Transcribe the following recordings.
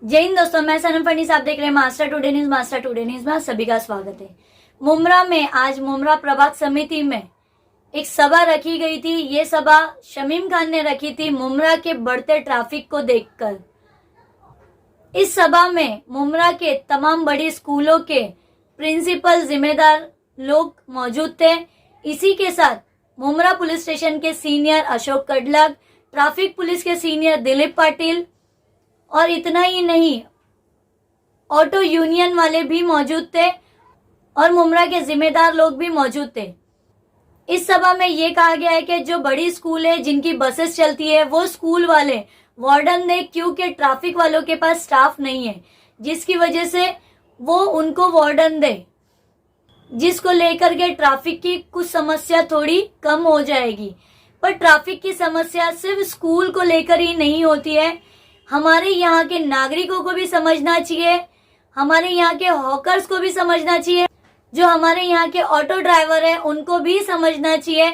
जय हिंद दोस्तों, मैं सनम फडनीस, आप देख रहे हैं master today news. Master today news में सभी का स्वागत है। मुमरा में आज मुमरा प्रभाग समिति में एक सभा रखी गई थी। ये सभा शमीम खान ने रखी थी मुमरा के बढ़ते ट्रैफिक को देखकर। इस सभा में मुमरा के तमाम बड़ी स्कूलों के प्रिंसिपल, जिम्मेदार लोग मौजूद थे। इसी के साथ मुमरा पुलिस स्टेशन के senior Ashok Kadlag, traffic police के सीनियर दिलीप पाटिल और इतना ही नहीं, ऑटो यूनियन वाले भी मौजूद थे और मुमरा के जिम्मेदार लोग भी मौजूद थे। इस सभा में ये कहा गया है कि जो बड़ी स्कूल है, जिनकी बसेस चलती है, वो स्कूल वाले वार्डन दे, क्योंकि ट्रैफिक वालों के पास स्टाफ नहीं है, जिसकी वजह से वो उनको वार्डन दे, जिसको लेकर के ट्रैफिक की कुछ समस्या थोड़ी कम हो जाएगी। पर ट्रैफिक की समस्या सिर्फ स्कूल को लेकर ही नहीं होती है, हमारे यहाँ के नागरिकों को भी समझना चाहिए, हमारे यहाँ के हॉकर्स को भी समझना चाहिए, जो हमारे यहाँ के ऑटो ड्राइवर हैं उनको भी समझना चाहिए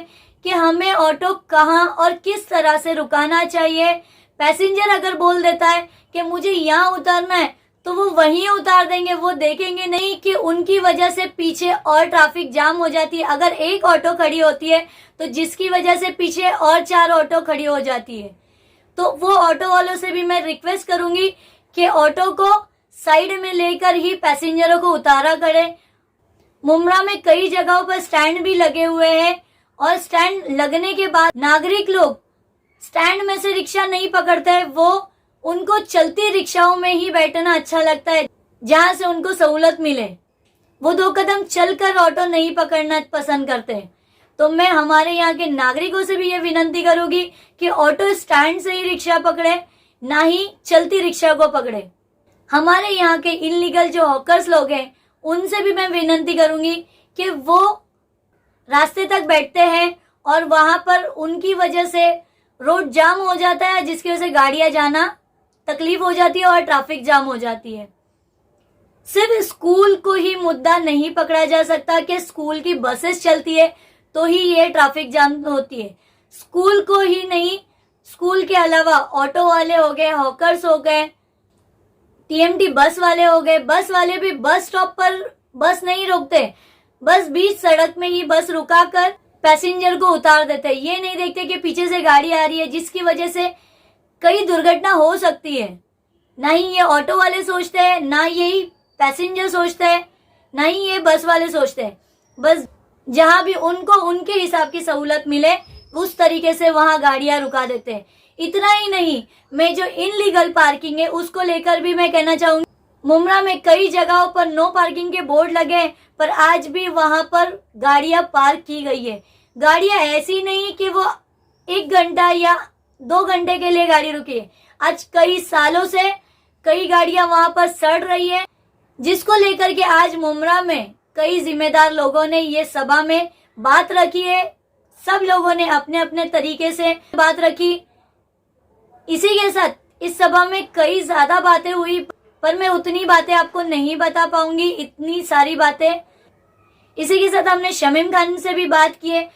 कि हमें ऑटो कहाँ और किस तरह से रुकाना चाहिए। पैसेंजर अगर बोल देता है कि मुझे यहाँ उतरना है तो वो वहीं उतार देंगे, वो देखेंगे नहीं कि उनकी वजह से पीछे और ट्रैफिक जाम हो जाती है। अगर एक ऑटो खड़ी होती है तो जिसकी वजह से पीछे और 4 ऑटो खड़ी हो जाती है। तो वो ऑटो वालों से भी मैं रिक्वेस्ट करूंगी कि ऑटो को साइड में लेकर ही पैसेंजरों को उतारा करें। मुमरा में कई जगहों पर स्टैंड भी लगे हुए हैं और स्टैंड लगने के बाद नागरिक लोग स्टैंड में से रिक्शा नहीं पकड़ते हैं, वो उनको चलती रिक्शाओं में ही बैठना अच्छा लगता है, जहां से उनको सहूलत मिले। वो 2 कदम चलकर ऑटो नहीं पकड़ना पसंद करते हैं। तो मैं हमारे यहाँ के नागरिकों से भी ये विनती करूंगी कि ऑटो स्टैंड से ही रिक्शा पकड़े, ना ही चलती रिक्शा को पकड़े। हमारे यहाँ के इनलीगल जो हॉकर्स लोग हैं उनसे भी मैं विनती करूंगी कि वो रास्ते तक बैठते हैं और वहां पर उनकी वजह से रोड जाम हो जाता है, जिसकी वजह से गाड़ियां जाना तकलीफ हो जाती है और ट्रैफिक जाम हो जाती है। सिर्फ स्कूल को ही मुद्दा नहीं पकड़ा जा सकता कि स्कूल की बसेस चलती है तो ही ये ट्रैफिक जाम होती है। स्कूल को ही नहीं, स्कूल के अलावा ऑटो वाले हो गए, हॉकर्स हो गए, टीएमटी बस वाले हो गए। बस वाले भी बस स्टॉप पर बस नहीं रोकते, बस बीच सड़क में ही बस रुकाकर पैसेंजर को उतार देते हैं। ये नहीं देखते कि पीछे से गाड़ी आ रही है, जिसकी वजह से कई दुर्घटना हो सकती है। ना ही ये ऑटो वाले सोचते हैं, ना यही पैसेंजर सोचते हैं, ना ही ये बस वाले सोचते हैं। बस जहां भी उनको उनके हिसाब की सहूलत मिले उस तरीके से वहां गाड़ियां रुका देते हैं। इतना ही नहीं, मैं जो इनलीगल पार्किंग है उसको लेकर भी मैं कहना चाहूंगी। मुमरा में कई जगहों पर नो पार्किंग के बोर्ड लगे हैं, पर आज भी वहां पर गाड़ियां पार्क की गई है। गाड़ियां ऐसी नहीं कि वो 1 घंटा या 2 घंटे के लिए गाड़ी रुकी है, आज कई सालों से कई गाड़ियां वहां पर सड़ रही है, जिसको लेकर के आज मुमरा में कई जिम्मेदार लोगों ने ये सभा में बात रखी है। सब लोगों ने अपने अपने तरीके से बात रखी। इसी के साथ इस सभा में कई ज्यादा बातें हुई, पर मैं उतनी बातें आपको नहीं बता पाऊंगी, इतनी सारी बातें। इसी के साथ हमने शमीम खान से भी बात की है।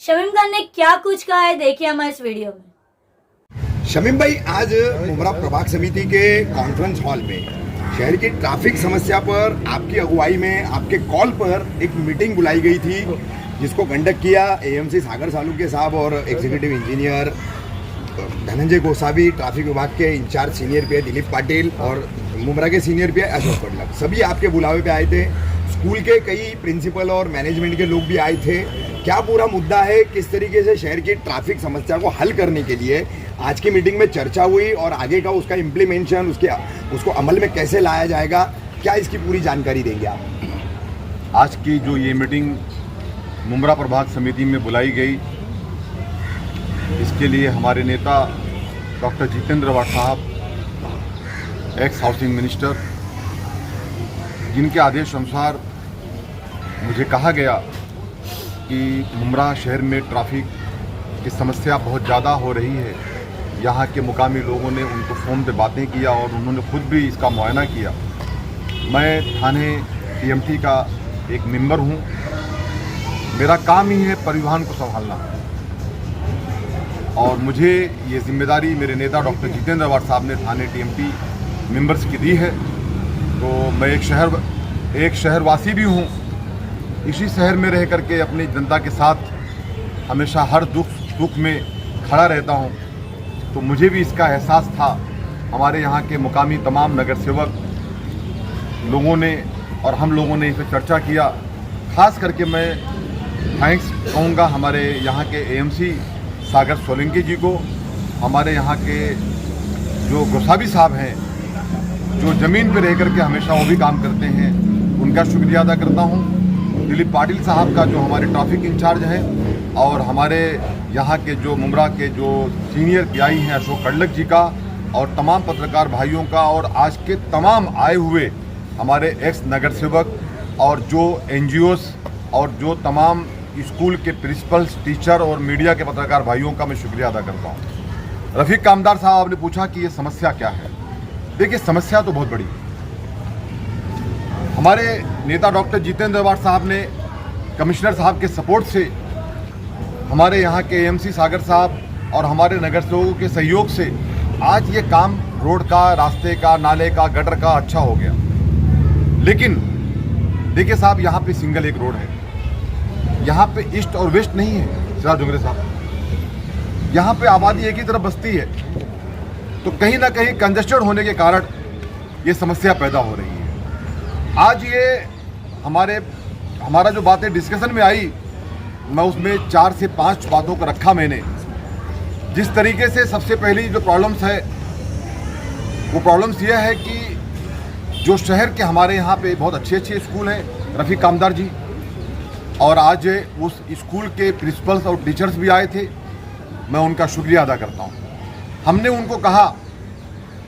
शमीम खान ने क्या कुछ कहा है, देखिए हमारे इस वीडियो में। शमीम भाई, आज मुमरा प्रभाग समिति के कॉन्फ्रेंस हॉल में शहर की ट्रैफिक समस्या पर आपकी अगुवाई में, आपके कॉल पर एक मीटिंग बुलाई गई थी, जिसको कंडक्ट किया एएमसी सागर सालुके साहब और executive engineer Dhananjay Gosavi, traffic विभाग के incharge senior PI Dilip Patil और मुमरा के सीनियर पीआई अशोक कडलग। सभी आपके बुलावे पे आए थे। स्कूल के कई प्रिंसिपल और मैनेजमेंट के लोग भी आए थे। क्या पूरा मुद्दा है, किस तरीके से शहर की ट्रैफिक समस्या को हल करने के लिए आज की मीटिंग में चर्चा हुई और आगे का उसका इम्प्लीमेंशन, उसको अमल में कैसे लाया जाएगा, क्या इसकी पूरी जानकारी देंगे आप? आज की जो ये मीटिंग मुमरा प्रभाग समिति में बुलाई गई, इसके लिए हमारे नेता डॉक्टर जितेंद्र वाट साहब, एक्स हाउसिंग मिनिस्टर, जिनके आदेश अनुसार मुझे कहा गया कि मुमरा शहर में ट्रैफिक की समस्या बहुत ज़्यादा हो रही है। यहाँ के मुकामी लोगों ने उनको फ़ोन पे बातें किया और उन्होंने खुद भी इसका मुआयना किया। मैं थाने टीएमटी का एक मेंबर हूँ, मेरा काम ही है परिवहन को संभालना, और मुझे ये जिम्मेदारी मेरे नेता डॉक्टर जितेंद्र वाट साहब ने थाने टीएमटी मेंबर्स की दी है। तो मैं एक शहरवासी भी हूँ। इसी शहर में रह करके अपनी जनता के साथ हमेशा हर दुख सुख में खड़ा रहता हूँ। तो मुझे भी इसका एहसास था। हमारे यहाँ के मुकामी तमाम नगर सेवक लोगों ने और हम लोगों ने इस पर चर्चा किया। खास करके मैं थैंक्स कहूँगा हमारे यहाँ के एएमसी सागर सोलंकी जी को, हमारे यहाँ के जो गोसावी साहब हैं जो ज़मीन पे रह करके हमेशा वो भी काम करते हैं, उनका शुक्रिया अदा करता हूँ। दिलीप पाटिल साहब का जो हमारे ट्रैफिक इंचार्ज हैं, और हमारे यहाँ के जो मुमरा के जो सीनियर पीआई हैं अशोक कड़लक जी का, और तमाम पत्रकार भाइयों का, और आज के तमाम आए हुए हमारे एक्स नगर सेवक और जो एनजीओस और जो तमाम स्कूल के प्रिंसिपल्स, टीचर और मीडिया के पत्रकार भाइयों का मैं शुक्रिया अदा करता हूँ। रफ़ीक कामदार साहब, आपने पूछा कि ये समस्या क्या है। देखिए, समस्या तो बहुत बड़ी है। हमारे नेता डॉक्टर जितेंद्र रवाट साहब ने कमिश्नर साहब के सपोर्ट से, हमारे यहाँ के एएमसी सागर साहब और हमारे नगर सेवकों के सहयोग से आज ये काम रोड का, रास्ते का, नाले का, गटर का अच्छा हो गया। लेकिन देखिए साहब, यहाँ पे सिंगल एक रोड है, यहाँ पे ईस्ट और वेस्ट नहीं है सिराज डोंगरे साहब। यहाँ पे आबादी एक ही तरफ बसती है, तो कहीं ना कहीं कंजेस्टेड होने के कारण ये समस्या पैदा हो रही है। आज ये हमारा जो बातें डिस्कशन में आई, मैं उसमें 4 से 5 बातों को रखा मैंने। जिस तरीके से सबसे पहली जो प्रॉब्लम्स है, वो प्रॉब्लम्स ये है कि जो शहर के हमारे यहाँ पे बहुत अच्छे स्कूल हैं, रफ़ीक कामदार जी, और आज उस स्कूल के प्रिंसिपल्स और टीचर्स भी आए थे, मैं उनका शुक्रिया अदा करता हूँ। हमने उनको कहा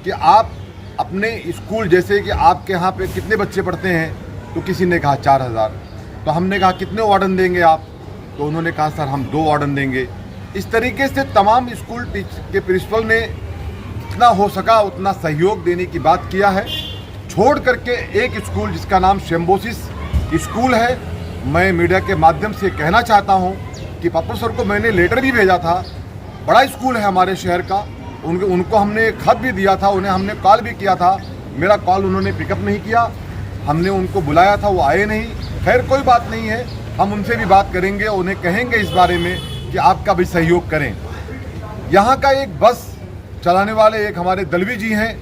कि आप अपने स्कूल, जैसे कि आपके यहाँ पे कितने बच्चे पढ़ते हैं, तो किसी ने कहा 4000। तो हमने कहा कितने वार्डन देंगे आप, तो उन्होंने कहा सर हम 2 वार्डन देंगे। इस तरीके से तमाम स्कूल के प्रिंसिपल ने जितना हो सका उतना सहयोग देने की बात किया है। छोड़ करके एक स्कूल जिसका नाम शेम्बोसिस स्कूल है, मैं मीडिया के माध्यम से कहना चाहता हूं कि पप्पू सर को मैंने लेटर भी भेजा था। बड़ा स्कूल है हमारे शहर का, उनको हमने खत भी दिया था, उन्हें हमने कॉल भी किया था। मेरा कॉल उन्होंने पिकअप नहीं किया। हमने उनको बुलाया था, वो आए नहीं। खैर कोई बात नहीं है, हम उनसे भी बात करेंगे, उन्हें कहेंगे इस बारे में कि आपका भी सहयोग करें। यहाँ का एक बस चलाने वाले एक हमारे दलवी जी हैं,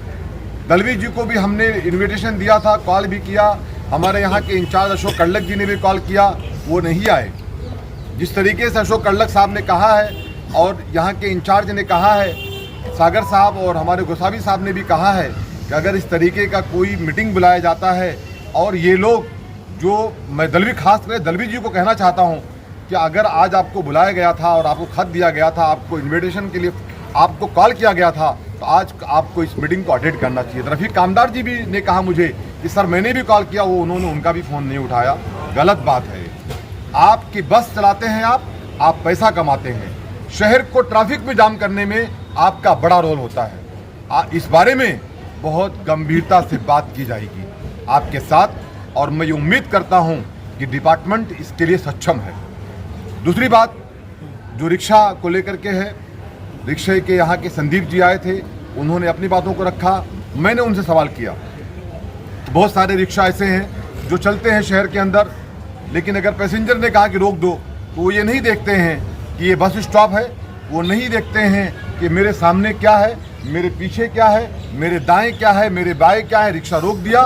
दलवी जी को भी हमने इन्विटेशन दिया था, कॉल भी किया। हमारे यहाँ के इंचार्ज अशोक कड़लक जी ने भी कॉल किया, वो नहीं आए। जिस तरीके से अशोक कड़लक साहब ने कहा है और यहाँ के इंचार्ज ने कहा है, सागर साहब और हमारे गोसावी साहब ने भी कहा है कि अगर इस तरीके का कोई मीटिंग बुलाया जाता है और ये लोग जो, मैं खास कर दलवी जी को कहना चाहता हूँ कि अगर आज आपको बुलाया गया था और आपको खत दिया गया था, आपको इन्विटेशन के लिए आपको कॉल किया गया था, तो आज आपको इस मीटिंग को अटेंड करना चाहिए। रफ़ीक कामदार जी भी ने कहा मुझे कि सर मैंने भी कॉल किया, उनका भी फ़ोन नहीं उठाया। गलत बात है। आपकी बस चलाते हैं आप पैसा कमाते हैं। शहर को ट्रैफिक में जाम करने में आपका बड़ा रोल होता है। इस बारे में बहुत गंभीरता से बात की जाएगी आपके साथ, और मैं ये उम्मीद करता हूँ कि डिपार्टमेंट इसके लिए सक्षम है। दूसरी बात जो रिक्शा को लेकर के है, रिक्शे के यहाँ के संदीप जी आए थे, उन्होंने अपनी बातों को रखा। मैंने उनसे सवाल किया, बहुत सारे रिक्शा ऐसे हैं जो चलते हैं शहर के अंदर, लेकिन अगर पैसेंजर ने कहा कि रोक दो, तो वो ये नहीं देखते हैं कि ये बस स्टॉप है, वो नहीं देखते हैं कि मेरे सामने क्या है, मेरे पीछे क्या है, मेरे दाएं क्या है, मेरे बाएं क्या है। रिक्शा रोक दिया,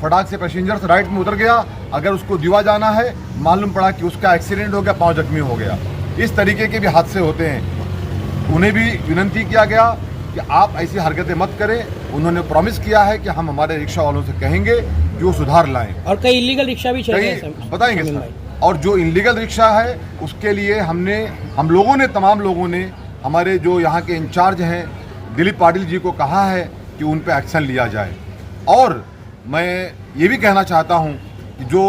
फटाक से पैसेंजर से राइट में उतर गया। अगर उसको दीवा जाना है, मालूम पड़ा कि उसका एक्सीडेंट हो गया, पाँव जख्मी हो गया। इस तरीके के भी हादसे होते हैं। उन्हें भी विनती किया गया कि आप ऐसी हरकतें मत करें। उन्होंने प्रॉमिस किया है कि हम हमारे रिक्शा वालों से कहेंगे कि वो सुधार लाएं। और कई इलीगल रिक्शा भी चल रहे हैं, बताएंगे सर। और जो इलीगल रिक्शा है उसके लिए हम लोगों ने, तमाम लोगों ने, हमारे जो यहाँ के इंचार्ज हैं दिलीप पाटिल जी को कहा है कि उन पर एक्शन लिया जाए। और मैं ये भी कहना चाहता हूँ कि जो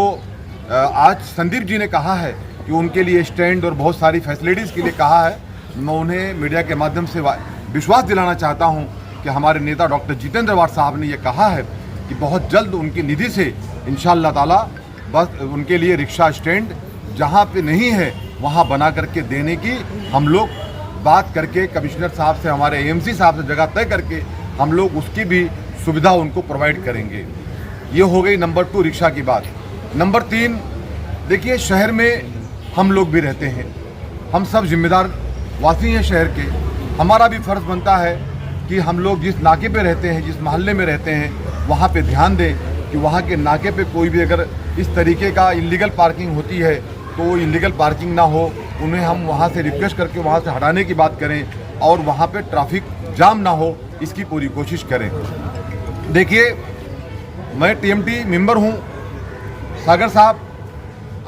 आज संदीप जी ने कहा है कि उनके लिए स्टैंड और बहुत सारी फैसिलिटीज़ के लिए कहा है, मैं उन्हें मीडिया के माध्यम से विश्वास दिलाना चाहता हूं कि हमारे नेता डॉक्टर जितेंद्र रवाट साहब ने ये कहा है कि बहुत जल्द उनकी निधि से इंशाअल्लाह ताला बस उनके लिए रिक्शा स्टैंड जहां पे नहीं है वहां बना करके देने की हम लोग बात करके कमिश्नर साहब से, हमारे एएमसी साहब से जगह तय करके हम लोग उसकी भी सुविधा उनको प्रोवाइड करेंगे। ये हो गई नंबर 2 रिक्शा की बात। नंबर 3, देखिए शहर में हम लोग भी रहते हैं, हम सब जिम्मेदार वासी हैं शहर के। हमारा भी फर्ज बनता है कि हम लोग जिस नाके पे रहते हैं, जिस मोहल्ले में रहते हैं, वहाँ पे ध्यान दें कि वहाँ के नाके पे कोई भी अगर इस तरीके का इलीगल पार्किंग होती है तो वो इलीगल पार्किंग ना हो, उन्हें हम वहाँ से रिक्वेस्ट करके वहाँ से हटाने की बात करें और वहाँ पे ट्रैफिक जाम ना हो, इसकी पूरी कोशिश करें। देखिए मैं टीएमटी मेंबर हूँ। सागर साहब,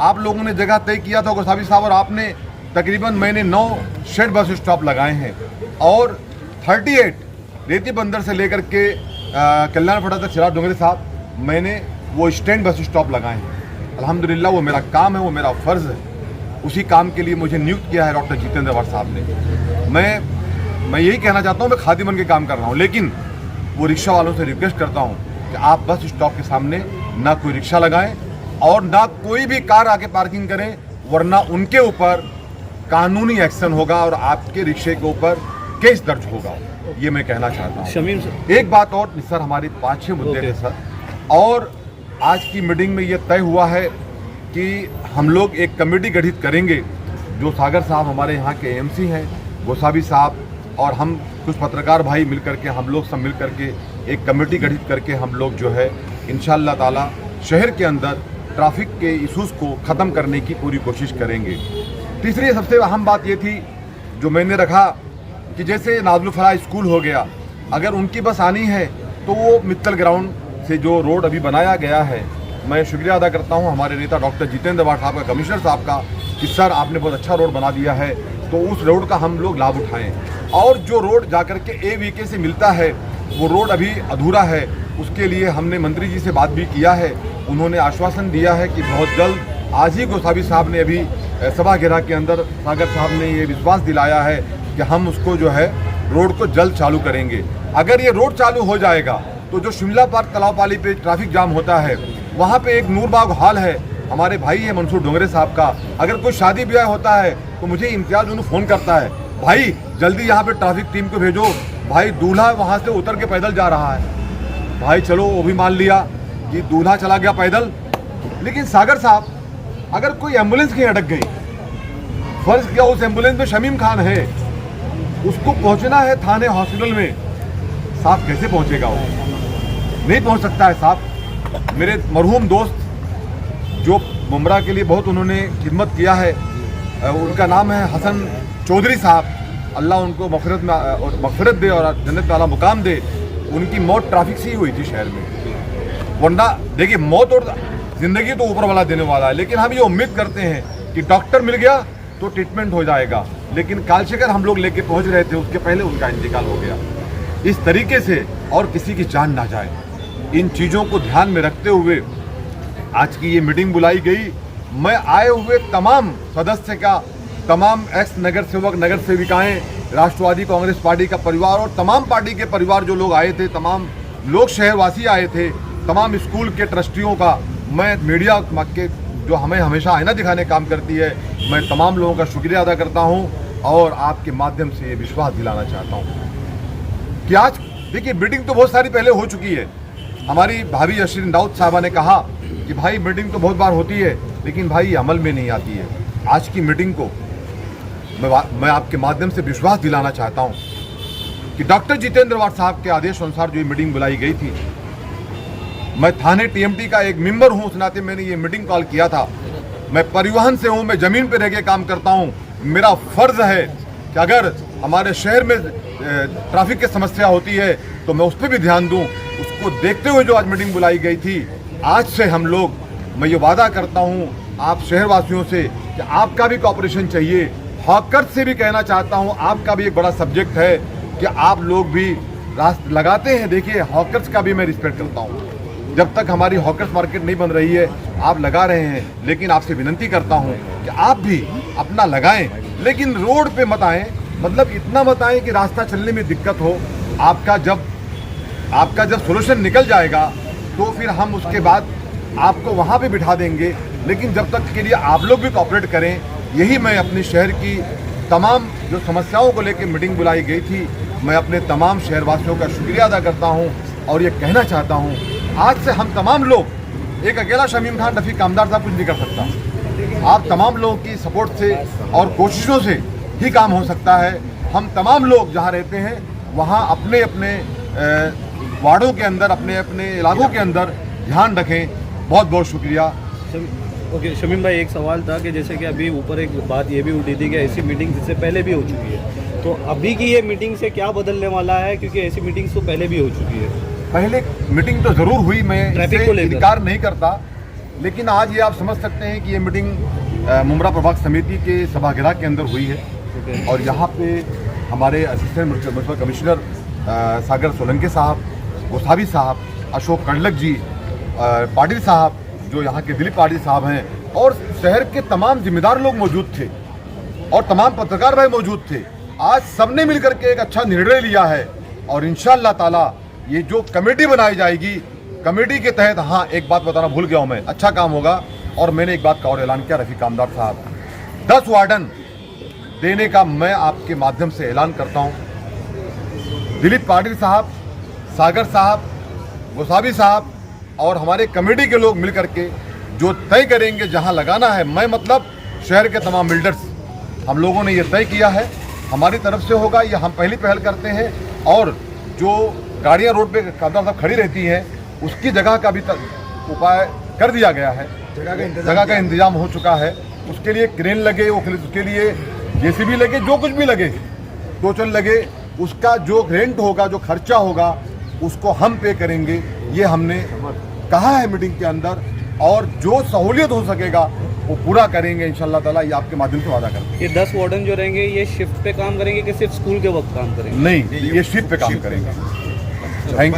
आप लोगों ने जगह तय किया था गोसावी साहब, और आपने तकरीबन मैंने 9 शेड बस स्टॉप लगाए हैं और 38 रेती बंदर से लेकर के कल्याण फटा तक चिराग डोंगरे साहब, मैंने वो स्टैंड बस स्टॉप लगाए हैं। अल्हम्दुलिल्लाह वो मेरा काम है, वो मेरा फ़र्ज़ है। उसी काम के लिए मुझे नियुक्त किया है डॉक्टर जितेंद्र अवाड साहब ने। मैं यही कहना चाहता हूँ, मैं खादिमन के काम कर रहा हूँ, लेकिन वो रिक्शा वालों से रिक्वेस्ट करता हूँ कि आप बस स्टॉप के सामने ना कोई रिक्शा लगाएं और ना कोई भी कार आके पार्किंग करें, वरना उनके ऊपर कानूनी एक्शन होगा और आपके रिक्शे के ऊपर केस दर्ज होगा। ये मैं कहना चाहता हूँ। शमीम सर, एक बात और सर, हमारे 5-6 मुद्दे थे सर, और आज की मीटिंग में ये तय हुआ है कि हम लोग एक कमेटी गठित करेंगे, जो सागर साहब हमारे यहाँ के एएमसी हैं, गोसावी साहब और हम कुछ पत्रकार भाई मिलकर के, हम लोग सब मिल करके एक कमेटी गठित करके हम लोग जो है इंशाअल्लाह ताला शहर के अंदर ट्रैफिक के इशूज़ को ख़त्म करने की पूरी कोशिश करेंगे। तीसरी सबसे अहम बात ये थी जो मैंने रखा कि जैसे नाज़ुल फलाह स्कूल हो गया, अगर उनकी बस आनी है तो वो मित्तल ग्राउंड से जो रोड अभी बनाया गया है, मैं शुक्रिया अदा करता हूँ हमारे नेता डॉक्टर जितेंद्र अवाड साहब का, कमिश्नर साहब का, कि सर आपने बहुत अच्छा रोड बना दिया है, तो उस रोड का हम लोग लाभ उठाएं। और जो रोड जाकर के AVK से मिलता है वो रोड अभी अधूरा है, उसके लिए हमने मंत्री जी से बात भी किया है। उन्होंने आश्वासन दिया है कि बहुत जल्द, आज ही गोसावी साहब ने अभी सभागृह के अंदर सागर साहब ने ये विश्वास दिलाया है कि हम उसको जो है रोड को जल्द चालू करेंगे। अगर ये रोड चालू हो जाएगा तो जो शिमला पार्क तलावपाली पे ट्रैफिक जाम होता है, वहाँ पे एक नूरबाग हॉल है, हमारे भाई है मंसूर डोंगरे साहब का, अगर कोई शादी ब्याह होता है तो मुझे इम्तियाज उन्हें फ़ोन करता है, भाई जल्दी यहाँ पे ट्रैफिक टीम को भेजो, भाई दूल्हा वहाँ से उतर के पैदल जा रहा है। भाई चलो वो भी मान लिया कि दूल्हा चला गया पैदल, लेकिन सागर साहब अगर कोई एम्बुलेंस कहीं अटक गई, फर्ज किया उस एम्बुलेंस में शमीम खान है, उसको पहुंचना है थाने हॉस्पिटल में, साहब कैसे पहुंचेगा? वो नहीं पहुंच सकता है साहब। मेरे मरहूम दोस्त जो मुमरा के लिए बहुत उन्होंने खिदमत किया है, उनका नाम है हसन चौधरी साहब, अल्लाह उनको मग़फ़िरत दे और जन्नत में आला मुकाम दे। उनकी मौत ट्रैफिक से ही हुई थी शहर में, वरना देखिए मौत और ज़िंदगी तो ऊपर वाला देने वाला है, लेकिन हम ये उम्मीद करते हैं कि डॉक्टर मिल गया तो ट्रीटमेंट हो जाएगा, लेकिन कालशेखर हम लोग लेके पहुंच रहे थे, उसके पहले उनका इंतकाल हो गया। इस तरीके से और किसी की जान ना जाए, इन चीज़ों को ध्यान में रखते हुए आज की ये मीटिंग बुलाई गई। मैं आए हुए तमाम सदस्य का, तमाम एक्स नगर सेवक, नगर सेविकाएँ, राष्ट्रवादी कांग्रेस पार्टी का परिवार और तमाम पार्टी के परिवार जो लोग आए थे, तमाम लोग शहरवासी आए थे, तमाम स्कूल के ट्रस्टियों का, मैं मीडिया के जो हमें हमेशा आईना दिखाने काम करती है, मैं तमाम लोगों का शुक्रिया अदा करता हूं और आपके माध्यम से ये विश्वास दिलाना चाहता हूं कि आज देखिए मीटिंग तो बहुत सारी पहले हो चुकी है। हमारी भाभी अशरीन दाऊद साहबा ने कहा कि भाई मीटिंग तो बहुत बार होती है, लेकिन भाई ये अमल में नहीं आती है। आज की मीटिंग को मैं आपके माध्यम से विश्वास दिलाना चाहता हूँ कि डॉक्टर जितेंद्र अवाड साहब के आदेश अनुसार जो ये मीटिंग बुलाई गई थी, मैं थाने टीएमटी का एक मेंबर हूं, उस नाते मैंने ये मीटिंग कॉल किया था। मैं परिवहन से हूं, मैं ज़मीन पर रह के काम करता हूं, मेरा फ़र्ज़ है कि अगर हमारे शहर में ट्रैफिक की समस्या होती है तो मैं उस पर भी ध्यान दूं। उसको देखते हुए जो आज मीटिंग बुलाई गई थी, आज से हम लोग, मैं ये वादा करता हूं आप शहरवासियों से कि आपका भी कोऑपरेशन चाहिए। हॉकर्स से भी कहना चाहता हूं, आपका भी एक बड़ा सब्जेक्ट है कि आप लोग भी रास्ते लगाते हैं। देखिए हॉकर्स का भी मैं रिस्पेक्ट करता हूं, जब तक हमारी हॉकर्स मार्केट नहीं बन रही है आप लगा रहे हैं, लेकिन आपसे विनती करता हूं कि आप भी अपना लगाएं, लेकिन रोड पे मत आएं, मतलब इतना मत आएं कि रास्ता चलने में दिक्कत हो। आपका जब सोल्यूशन निकल जाएगा तो फिर हम उसके बाद आपको वहाँ पे बिठा देंगे, लेकिन जब तक के लिए आप लोग भी कोऑपरेट करें। यही मैं अपने शहर की तमाम जो समस्याओं को लेकर मीटिंग बुलाई गई थी, मैं अपने तमाम शहरवासियों का शुक्रिया अदा करता हूँ। और ये कहना चाहता हूँ, आज से हम तमाम लोग, एक अकेला शमीम खान रफ़ीक कामदार साहब कुछ नहीं कर सकता। आप तमाम लोगों की सपोर्ट से और कोशिशों से ही काम हो सकता है। हम तमाम लोग जहाँ रहते हैं वहाँ अपने अपने वार्डों के अंदर, अपने अपने इलाकों के अंदर ध्यान रखें। बहुत बहुत शुक्रिया। ओके शमीम भाई, एक सवाल था कि जैसे कि अभी ऊपर एक बात ये भी उठी थी कि ऐसी मीटिंग इससे पहले भी हो चुकी है, तो अभी की ये मीटिंग से क्या बदलने वाला है? क्योंकि ऐसी मीटिंग्स तो पहले भी हो चुकी है। पहले मीटिंग तो ज़रूर हुई, मैं ट्रैफिक इसे को लेकर इनकार नहीं करता, लेकिन आज ये आप समझ सकते हैं कि ये मीटिंग मुमरा प्रभाग समिति के सभागृह के अंदर हुई है और यहाँ पे हमारे असिस्टेंट म्युनिसिपल कमिश्नर सागर सोलंकी साहब, गोसावी साहब, अशोक कंडलक जी, पाटिल साहब जो यहाँ के दिलीप पाटिल साहब हैं, और शहर के तमाम जिम्मेदार लोग मौजूद थे और तमाम पत्रकार भाई मौजूद थे। आज सबने मिलकर के एक अच्छा निर्णय लिया है और इंशाअल्लाह ताला ये जो कमेटी बनाई जाएगी, कमेटी के तहत, हाँ एक बात बताना भूल गया हूँ मैं, अच्छा काम होगा। और मैंने एक बात का और ऐलान किया, रफ़ीक कामदार साहब 10 वार्डन देने का मैं आपके माध्यम से ऐलान करता हूँ। दिलीप पाटिल साहब, सागर साहब, गोसावी साहब और हमारे कमेटी के लोग मिलकर के जो तय करेंगे जहां लगाना है, मैं मतलब शहर के तमाम बिल्डर्स, हम लोगों ने ये तय किया है, हमारी तरफ से होगा, ये हम पहली पहल करते हैं। और जो गाड़ियां रोड पे कामदार साहब खड़ी रहती हैं उसकी जगह का भी उपाय कर दिया गया है, जगह का इंतजाम हो चुका है। उसके लिए क्रेन लगे, उसके लिए जेसीबी लगे, जो कुछ भी लगे, टोचन लगे, उसका जो रेंट होगा, जो खर्चा होगा, उसको हम पे करेंगे। ये हमने कहा है मीटिंग के अंदर, और जो सहूलियत हो सकेगा वो पूरा करेंगे इंशाअल्लाह ताला। ये आपके माध्यम से वादा करेंगे। ये 10 वार्डन जो रहेंगे ये शिफ्ट पे काम करेंगे कि सिर्फ स्कूल के वक्त काम करेंगे? नहीं, ये शिफ्ट पे काम करेंगे। Thank you.